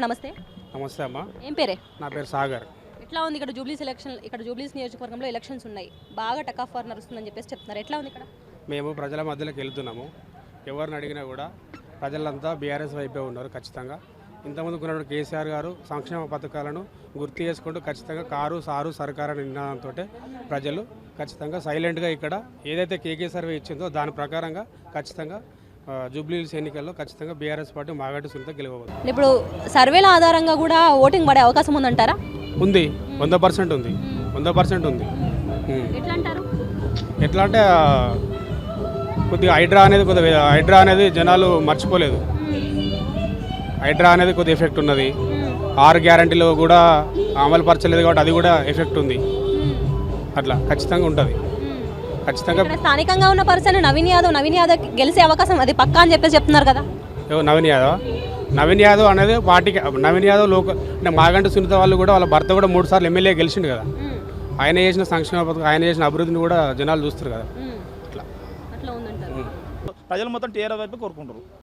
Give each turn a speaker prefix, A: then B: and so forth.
A: నమస్తే.
B: నమస్తే అమ్మా.
A: ఏం పేరే?
B: నా పేరు సాగర్.
A: ఎట్లా ఉంది ఇక్కడ జూబ్లీస్ నియోజకవర్గంలో ఎలక్షన్స్ ఉన్నాయి, బాగా టక్ ఆఫ్ వార్ నడుస్తుందని చెప్పేసి చెప్తున్నారు. ఎట్లా ఉంది ఇక్కడ?
B: మేము ప్రజల మధ్యలోకి వెళ్తున్నాము. ఎవరిని అడిగినా కూడా ప్రజలంతా బీఆర్ఎస్ వైపే ఉన్నారు ఖచ్చితంగా. ఇంతకుముందు ఉన్నటువంటి కేసీఆర్ గారు సంక్షేమ పథకాలను గుర్తు చేసుకుంటూ ఖచ్చితంగా కారు సారు సర్కారు అనే నినాదంతో ప్రజలు ఖచ్చితంగా సైలెంట్గా ఇక్కడ ఏదైతే కేకే సర్వే ఇచ్చిందో దాని ప్రకారంగా ఖచ్చితంగా జూబ్లీహిల్స్ ఎన్నికల్లో ఖచ్చితంగా బీఆర్ఎస్ పార్టీ మాగంటి సునీత గెలవబోతుంది.
A: ఇప్పుడు సర్వేల ఆధారంగా కూడా ఓటింగ్ పడే అవకాశం ఉందంటారా?
B: ఉంది, 100% ఉంది, 100% ఉంది.
A: ఎట్లా అంటారు?
B: ఎట్లా అంటే కొద్దిగా హైడ్రా అనేది జనాలు మర్చిపోలేదు. హైడ్రా అనేది కొద్దిగా ఎఫెక్ట్ ఉన్నది. 6 గ్యారంటీలు కూడా అమలు పరచలేదు కాబట్టి అది కూడా ఎఫెక్ట్ ఉంది. అట్లా ఖచ్చితంగా ఉంటుంది. ఖచ్చితంగా
A: స్థానికంగా ఉన్న పర్సన్ నవీన్ యాదవ్ గెలిచే అవకాశం అది పక్కా అని చెప్పేసి చెప్తున్నారు కదా.
B: నవీన్ యాదవ్ అనేది పార్టీకి నవీన్ యాదవ్ లోకల్ అంటే మాగంటి సునీత వాళ్ళు కూడా వాళ్ళ భర్త కూడా 3 సార్లు ఎమ్మెల్యే గెలిచిండు కదా. ఆయన చేసిన సంక్షేమ పథకం ఆయన చేసిన అభివృద్ధిని కూడా జనాలు చూస్తారు కదా.
A: అట్లా ఉందంటారు.
C: ప్రజలు మొత్తం టీఆర్ఎస్ వైపు కోరుకుంటారు.